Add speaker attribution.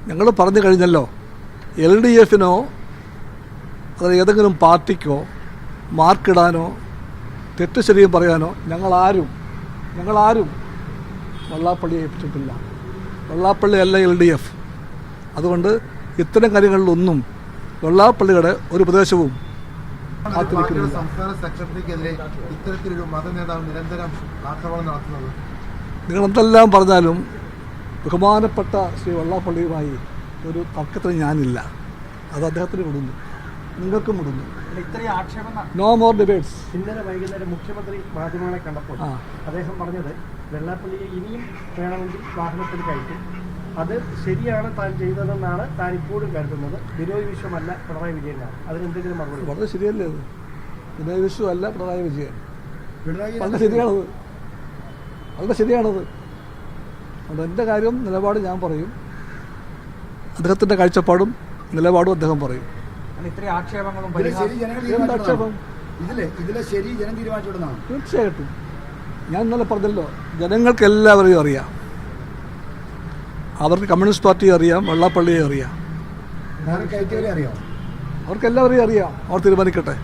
Speaker 1: ഞങ്ങൾ പറഞ്ഞു കഴിഞ്ഞല്ലോ. LDFനോ അത് ഏതെങ്കിലും പാർട്ടിക്കോ മാർക്കിടാനോ തെറ്റ് ശരിയും പറയാനോ ഞങ്ങളാരും വെള്ളാപ്പള്ളിയെ ഏൽപ്പിച്ചിട്ടില്ല. വെള്ളാപ്പള്ളിയല്ല LDF. അതുകൊണ്ട് ഇത്തരം കാര്യങ്ങളിലൊന്നും വെള്ളാപ്പള്ളിയുടെ ഒരു ഉപദേശവും
Speaker 2: സംസ്ഥാന സെക്രട്ടറിക്കെതിരെ ഇത്തരത്തിലൊരു മതനേതാവ് നിരന്തരം ആക്രമണം നടത്തുന്നത്.
Speaker 1: നിങ്ങൾ എന്തെല്ലാം പറഞ്ഞാലും ബഹുമാനപ്പെട്ട ശ്രീ വെള്ളാപ്പള്ളിയുമായി ഒരു തർക്കത്തിന് ഞാനില്ല. അത് അദ്ദേഹത്തിന് വിടുന്നു, നിങ്ങൾക്കും വിടുന്നു. No more debates.
Speaker 3: ഇന്നലെ വൈകുന്നേരം മുഖ്യമന്ത്രി മാധ്യമങ്ങളെ കണ്ടപ്പോൾ അദ്ദേഹം പറഞ്ഞത് വെള്ളാപ്പള്ളിയെ ഇനിയും വേണമെങ്കിൽ വാഹനത്തിൽ കയറ്റും. അത് ശരിയാണ് താൻ ചെയ്തതെന്നാണ് താൻ ഇപ്പോഴും കരുതുന്നത്. ബിനോയ് വിശ്വമല്ല പിണറായി വിജയനാണ്. അതിനെന്തെങ്കിലും മറുപടി?
Speaker 1: വളരെ ശരിയല്ലേ അത്? ബിനോയ് വിശ്വം അല്ല പിണറായി വിജയൻ. വളരെ ശരിയാണത്, വളരെ ശരിയാണത്. അതുകൊണ്ട് എൻ്റെ കാര്യം നിലപാട് ഞാൻ പറയും, അദ്ദേഹത്തിൻ്റെ കാഴ്ചപ്പാടും നിലപാടും അദ്ദേഹം പറയും. തീർച്ചയായിട്ടും ഞാൻ ഇന്നലെ പറഞ്ഞല്ലോ, ജനങ്ങൾക്ക് എല്ലാവരെയും അറിയാം. അവർക്ക് കമ്മ്യൂണിസ്റ്റ് പാർട്ടിയെ അറിയാം, വെള്ളാപ്പള്ളിയെ അറിയാം,
Speaker 2: അറിയാം,
Speaker 1: അവർക്കെല്ലാവരെയും അറിയാം. അവർ തീരുമാനിക്കട്ടെ.